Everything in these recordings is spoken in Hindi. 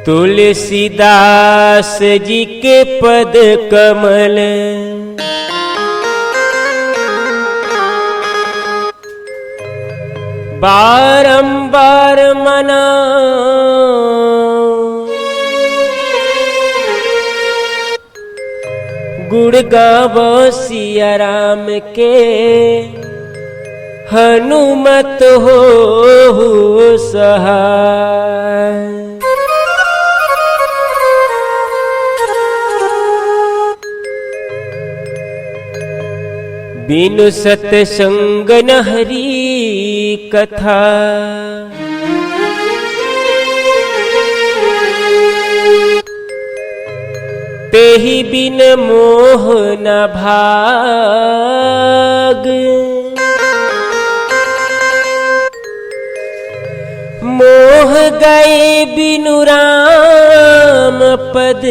तुलसीदास जी के पद कमल बारंबार मना गुण गावो सिया राम के हनुमत हो सहाय। बिनु सतसंग न हरि कथा तेहि बिन मोह न भाग। मोह गए बिनु राम पद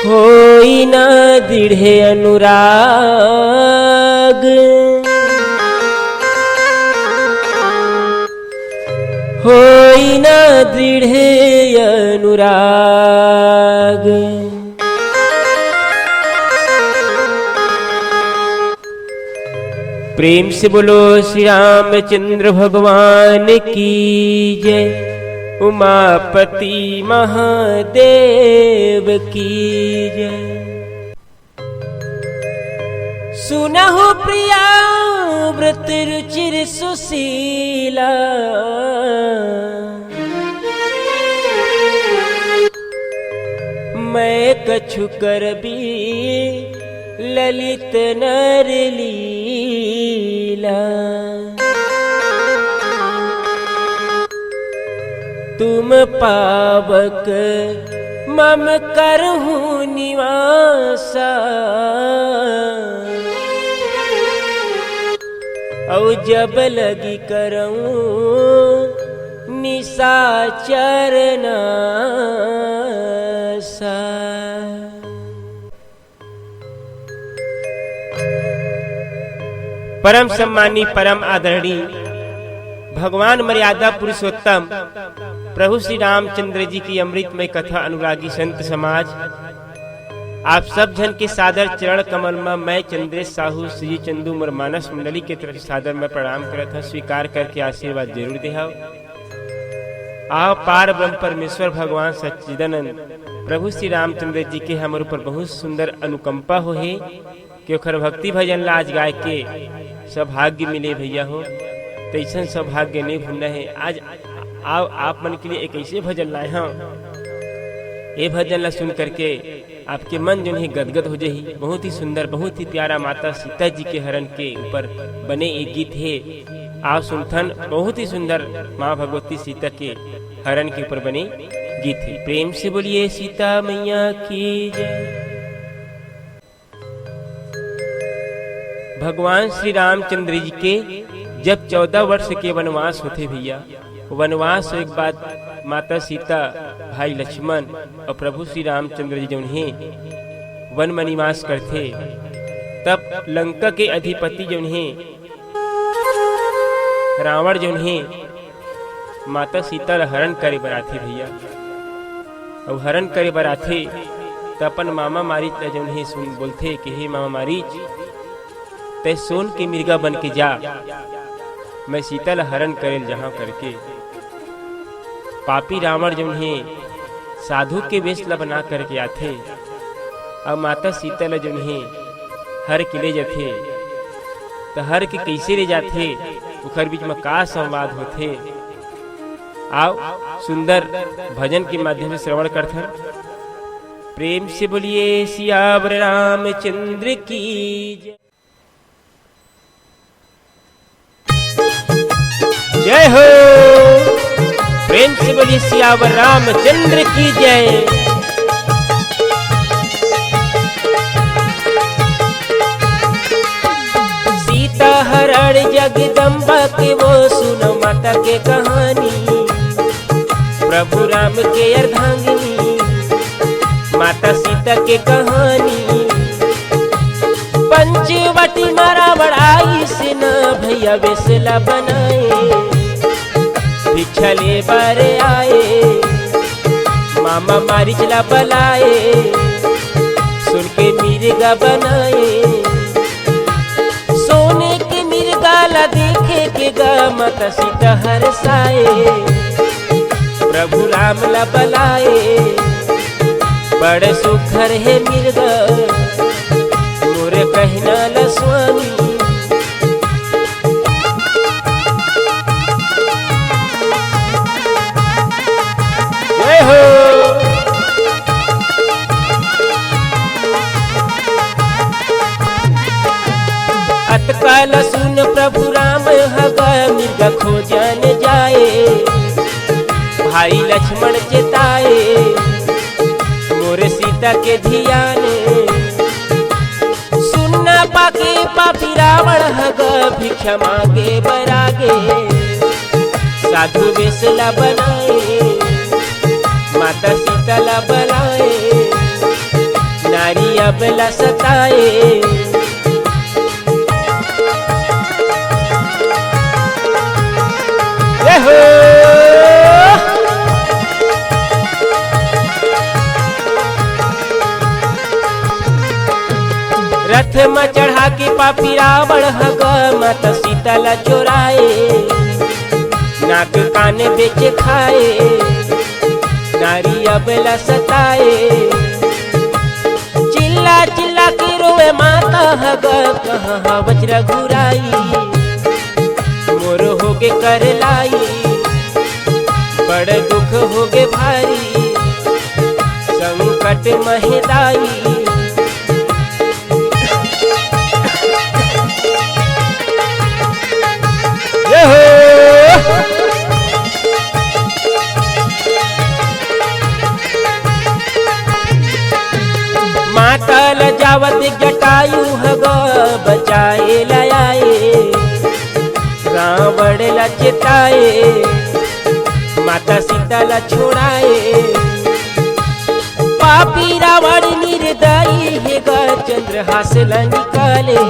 होई न दृढ़ अनुराग। होई न दृढ़ अनुराग। प्रेम से बोलो श्री रामचंद्र भगवान की जय। उमापति महादेव की जय। सुनहु प्रिया व्रत रुचिर सुशीला मैं कछु कर भी ललित नर लीला। तुम पावक मम करहूँ निवासा औ जब लगी करऊँ निशाचर नासा। परम सम्मानी परम आदरणीय भगवान मर्यादा पुरुषोत्तम प्रभु श्री रामचंद्र जी की अमृतमय कथा अनुरागी संत समाज आप सब जन के सादर चरण कमल में मैं चंद्रेश साहू श्री चंदू मोर मानस मंडली के तरफ सादर में प्रणाम करत हूँ। स्वीकार करके आशीर्वाद जरूर देहाव। आओ पार ब्रह्म परमेश्वर भगवान सच्चिदानंद प्रभु श्री रामचंद्र जी के हमारे ऊपर बहुत सुंदर अनुकंपा हो है कि ओखर भक्ति भजन लाज गाय के सौभाग्य मिले भैया हो। तैसन सौभाग्य नहीं भूलना है। आज आओ आप मन के लिए एक ऐसे भजन लाए हैं, ये भजन ला सुन करके आपके मन जो है गदगद हो जाही। बहुत ही सुंदर बहुत ही प्यारा माता सीता जी के हरण के ऊपर बने एक गीत है। आओ सुनथन बहुत ही सुंदर माँ भगवती सीता के हरण के ऊपर बने गीत है। प्रेम से बोलिए सीता मैया की जय। भगवान श्री रामचंद्र जी के जब 14 वर्ष के वनवास होते भैया, वनवास एक बाद माता सीता भाई लक्ष्मण और प्रभु श्री रामचंद्र जी जो है वन में निवास करते, तब लंका के अधिपति जो है रावण जो है माता सीता हरण करे बराथे भैया। और हरण करे बराथे तो अपन मामा मारीच जो है सुन बोलते कि हे मामा मारीच ते सोन के मिर्गा बन के जा, मैं सीता ला हरण करे जहाँ करके। पापी रावण जो है साधु के वेश ला बना करके आथे और माता सीता ला जो है हर के ले जाते। तो हर के कैसे ले जाते उखर बीच में का संवाद होते। आओ सुंदर भजन के माध्यम से श्रवण करते। प्रेम से बोलिए सियावर रामचंद्र की जय हो। प्रेम से बोलिए सियावर रामचंद्र की जय। सीता हरण जगदम्बा के वो सुनो माता के कहानी। प्रभु राम के अर्धांगिनी माता सीता के कहानी। पंचवटी मारा बड़ाई से न भैया बेसला बनाए। भिक्षा ले बर आए, मामा मारी चला बलाए, सुन के मिर्गा बनाए, सोने के मिर्गा ला देखे के गा माता सीता हरसाए, प्रभु राम ला बलाए, बड़े सुखर है मिर्गा मोरे कहना ला स्वामी। जय हो। अतकाल सुन प्रभु राम हगा मिर्गा खोजन जाए, भाई लक्ष्मण चेताए, मोरे सीता के धियान, सुनना पाके पापी रावण हग भिक्षा मांगे बरागे, साधु वेश ला बनाए, माता सीता ला बलाए, नारी अबला सताए, रथ में चढ़ा के पापी रावण हग माता सीता ला चोराए, नाक काने बेचे खाए, नारी अबला सताए, चिल्ला चिल्ला के रोए माता हग कहाँ वज्र घुराई, मोर होगे कर लाई, बड़ दुख होगे भारी, संकट महिदाई, माता ल जावत जटायु हग बचाए लाए, रावण ला चेताए, माता सीता ला छोड़ाए, पापी रावण निर्दयी है ग चंद्रहास ला निकाले,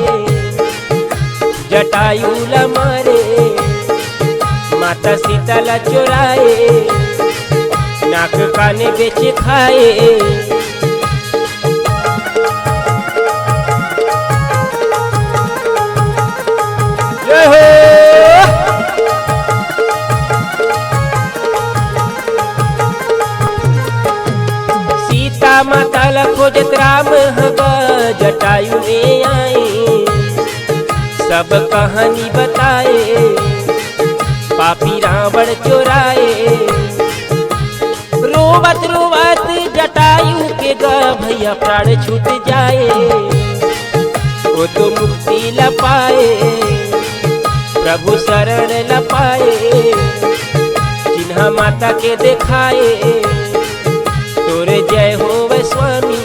जटायु ला मारे, माता सीता ला चोराए, नाक काने बेचे खाए, सीता माता ला खोजत राम हग जटायु में आए, सब कहानी बताए, पापी रावण चोराए, रोवत रोवत जटायु के गा भैया प्राण छूट जाए, वो तो मुक्ति ला पाए, प्रभु शरण ला पाए, चिन्हा माता के दिखाए, तोरे जय हो वे स्वामी,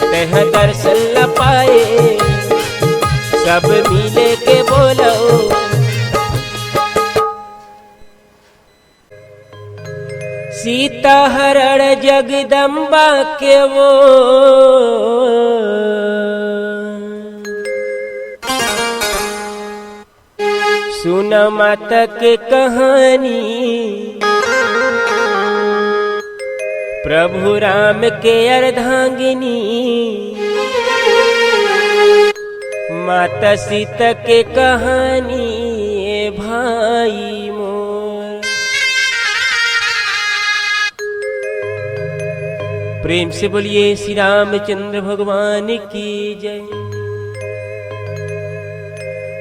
तह दर्शन ला पाए, सब मिले के बोलो, सीता हरण जगदम्बा के वो सुन माता के कहानी, प्रभु राम के अर्धांगिनी, माता सीता के कहानी ए भाई मोर। प्रेम से बोलिए श्री रामचंद्र भगवान की जय।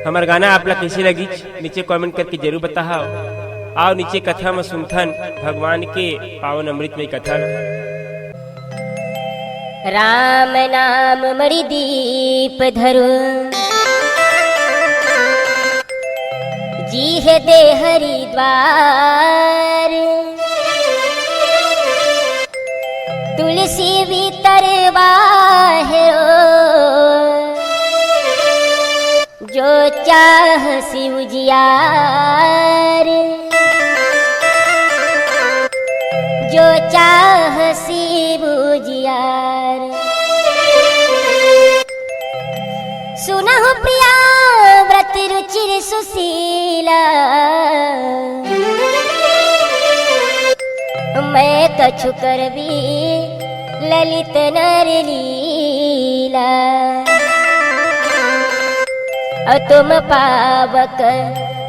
हमारा गाना आप लोग कैसे लगी नीचे कमेंट करके जरूर बताओ। आओ नीचे कथा में सुनथन भगवान के पावन अमृत में कथा। राम नाम मणि दीप धरु, जी है दे हरिद्वार, तुलसी भीतर बाहरो, जो चाह शिव जियार, जो चाह शिव जियार। सुनहु प्रिया व्रत रुचिर सुशीला, मैं कछु करबी ललित नर लीला। और तुम पावक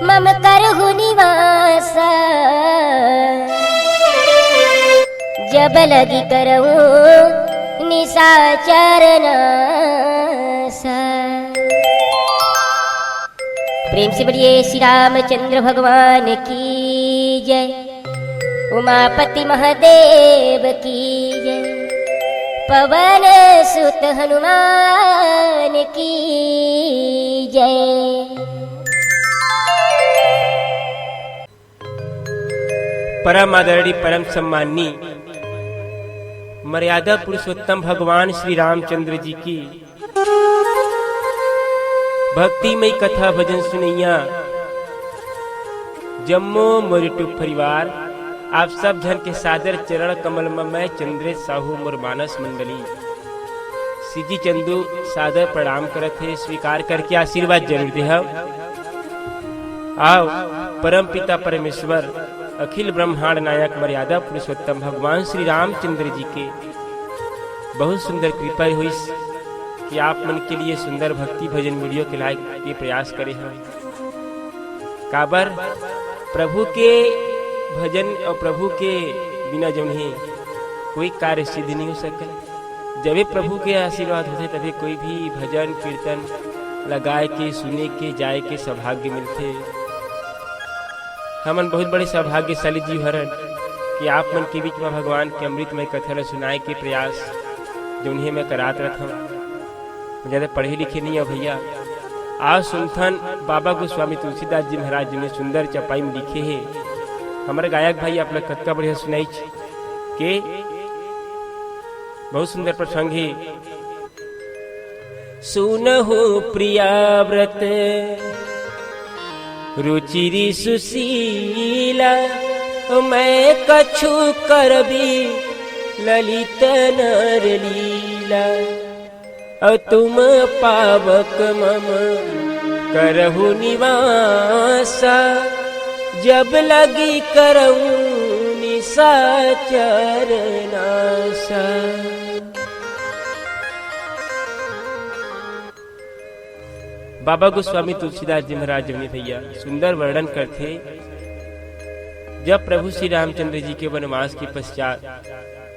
मम करहु निवासा, जब लगी करऊं निशाचर नासा। प्रेम से बोलिए श्री रामचंद्र भगवान की जय, उमापति महादेव की जय, पवन सुत हनुमान की जय। परम आदरणीय परम सम्मानी मर्यादा पुरुषोत्तम भगवान श्री रामचंद्र जी की भक्तिमय कथा भजन सुनैया जम्मो मोरिटू परिवार, आप सब जन के सादर चरण कमल में चंद्रे साहू मोर मानस मंडली सीजी चंदू सादर प्रणाम करत है। स्वीकार करके आशीर्वाद जरूर दे। आओ परम पिता परमेश्वर अखिल ब्रह्मांड नायक मर्यादा पुरुषोत्तम भगवान श्री रामचंद्र जी के बहुत सुंदर कृपा हुई कि आप मन के लिए सुंदर भक्ति भजन वीडियो के लायक ये प्रयास करे हैं। काबर प्रभु के भजन और प्रभु के बिना जो नहीं कोई कार्य सिद्ध नहीं हो सकता। जब भी प्रभु के आशीर्वाद होते तभी कोई भी भजन कीर्तन लगाए के सुने के जाए के सौभाग्य मिलते। हमन बहुत बड़े सौभाग्यशाली जीव हरन कि आप मन के बीच में भगवान के अमृतमय कथा सुनाए के प्रयास जो उन्हें मैं करात रहता हूँ। ज़्यादा पढ़े लिखे नहीं है भैया। आज सुनथन बाबा गोस्वामी तुलसीदास जी महाराज जी ने सुंदर चपाई में लिखे है। हमारे गायक भाई आप लोग कतका बढ़िया सुनाई के बहुत सुंदर प्रसंग है। सुनहु प्रिया व्रत रुचिरी सुशीला, मैं कछु करबी ललित नर लीला। और तुम पावक मम करहु निवासा, जब लगी करऊं निशाचर नासा। बाबा गोस्वामी तुलसीदास जी महाराज जी ने भैया सुंदर वर्णन करते। जब प्रभु श्री रामचंद्र जी के वनवास के पश्चात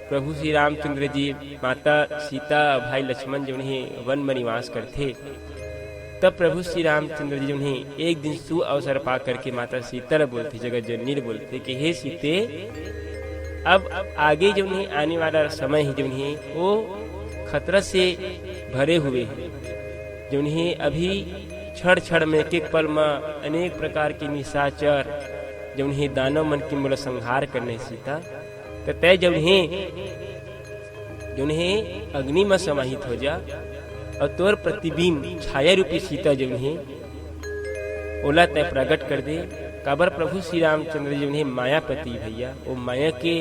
प्रभु श्री रामचंद्र जी माता सीता भाई लक्ष्मण जो उन्हें वन में निवास करते, तब प्रभु श्री रामचंद्र जी उन्हें एक दिन सु अवसर पा करके माता सीता बोलते, जगत जननी बोलते कि हे सीते, अब आगे जो उन्हें आने वाला समय है जो उन्हें वो खतरा से भरे हुए हैं। जो उन्हें अभी क्षण क्षण में एक एक पल में अनेक प्रकार के निशाचर जो उन्हें दानव मन की मूल संहार करने सीता, तो तय जब उन्हें अग्नि में समाहित हो जा और तोर प्रतिबिंब छाया रूपी सीता जो उन्हें ओला तय प्रकट कर दे। काबर प्रभु श्री रामचंद्र जी उन्हें मायापति भैया, वो माया के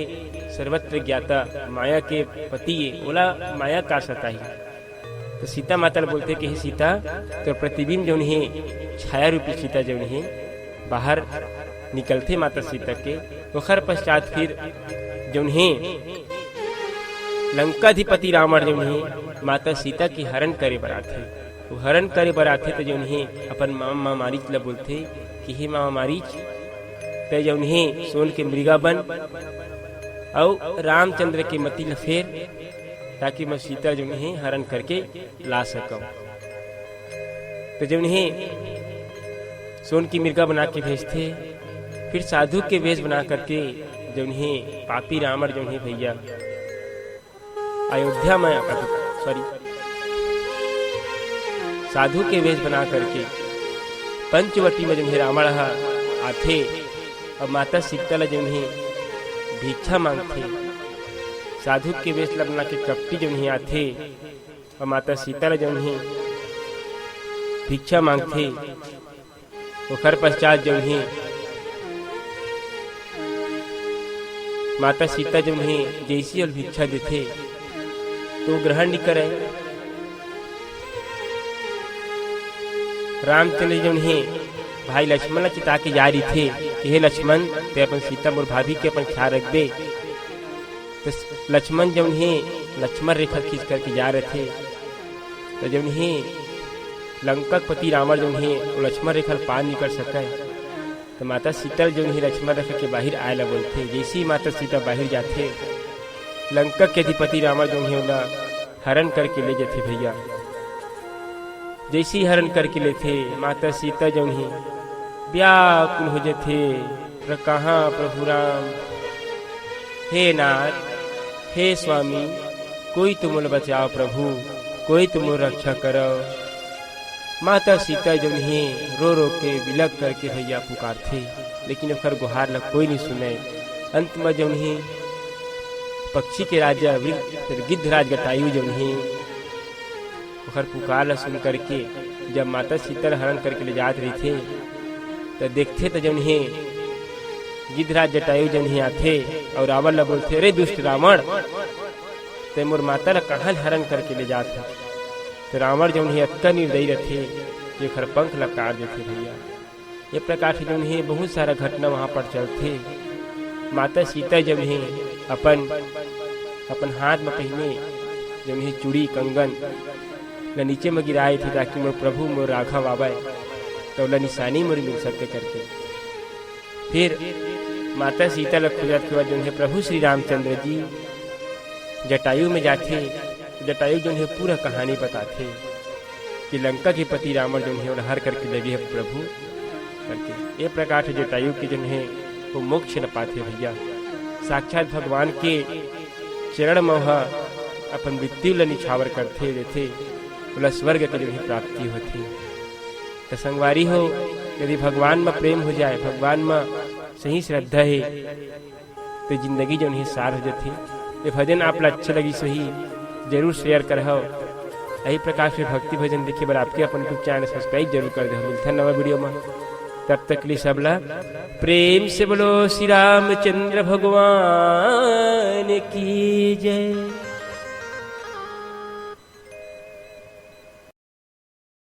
सर्वत्र ज्ञाता माया के पति ओला माया का सता ही। तो सीता माता बोलते कि हे सीता, तो प्रतिबिंब जो उन्हें छाया रूपी सीता जो उन्हें बाहर निकलते माता सीता के, वखर पश्चात फिर जो उन्हें लंकाधिपति रावण जो उन्हें माता सीता की हरण करे बराथे, वो हरण करे बराथे तो जो उन्हें अपन मामा मारीच ला बोलते कि हे मामा मारीच, तो जो उन्हें सोन के मृगा बन और रामचंद्र के मति ला फेर, ताकि मैं सीता जो उन्हें हरण करके ला सकूं। तो जब उन्हें सोन की मृगा बना के भेजते, फिर साधु के वेश बना करके जो उन्हें पापी रावण जो उन्हें भैया अयोध्या में साधु के वेश बना करके पंचवटी में जो उन्हें रावण आते और माता सीता जो उन्हें भिक्षा मांगते। साधु के वेश बना के कपटी जो उन्हें आते और माता सीता जो उन्हें भिक्षा मांगते। वखर पश्चात जो उन्हें माता सीता जो उन्हें जैसी और भिक्षा देते तो ग्रहण नहीं करे। रामचंद्र जी उन्हें भाई लक्ष्मण चिता के जा रही थे कि हे लक्ष्मण, ते अपन सीता मोर भाभी के अपन ख्याल रख दे। तो लक्ष्मण जब उन्हें लक्ष्मण रेखा खींच करके जा रहे थे, तो जब उन्हें लंका पति रावण जो उन्हें लक्ष्मण रेखा पार नहीं कर सका, तो माता सीता जो उन्हें लक्ष्मण रेखा के बाहर आए ला बोलते। जैसे ही माता सीता बाहर जाते, लंका के अधिपति रावण जो उन्हें हरण करके ले जाते भैया। जैसे ही हरण करके लेते, माता सीता जो उन्हें व्याकुल हो जाते, कहाँ प्रभु राम, हे नाथ, हे स्वामी, कोई तुम बचाओ प्रभु, कोई तुम रक्षा करो। माता सीता जो उन्हें रो रो के विलक करके भैया पुकारते, लेकिन ओकर गुहार लग कोई नहीं सुने। अंत में जो उन्हें पक्षी के राजा गिद्धराज जटायु जो उन्हें ओकर पुकार सुन करके जब माता सीता हरण करके ले जात रही थे, तो देखते तो जब उन्हें गिद्धराज जटायु जब उन्हें आते और रावण ला बोलते, अरे दुष्ट रावण, ते मोर माता ला कहाँ हरण करके ले जाते। तो रावण जब उन्हें अक्का निर्दयी रहते, ये खर पंख ला काट देते भैया। ये प्रकार से जो उन्हें बहुत सारा घटना वहाँ पर चलते। माता सीता जब उन्हें अपन हाथ में पहने जब उन्हें चूड़ी कंगन न नीचे में गिराए थे, ताकि मोर प्रभु मोर राघव आवे तो ला निशानी मोर मिल सके करके। फिर माता सीता ला खोजत के बाद जो उन्हें प्रभु श्री रामचंद्र जी जटायु में जाते, जटायु जो उन्हें पूरा कहानी बताते कि लंका के पति रावण जो उन्हें हर करके लगे है प्रभु करके। ये प्रकार से जटायु के जो है वो मोक्ष न पाते भैया। साक्षात भगवान के चरण मोह अपन मृत्यु ल निछावर करते देते, बोला स्वर्ग के जो है प्राप्ति होती। तो संगवारी हो, यदि भगवान में प्रेम हो जाए, भगवान में सही श्रद्धा है, तो जिंदगी जो है सार हो जाती। ये भजन आप अच्छा लगी सही जरूर शेयर करहो। यही प्रकार से भक्ति भजन देखे बार आपके अपन यूट्यूब चैनल सब्सक्राइब जरूर कर दो। मिलता है नवा वीडियो में, तब तक के लिए सब ला प्रेम से बोलो श्री रामचंद्र भगवान की जय।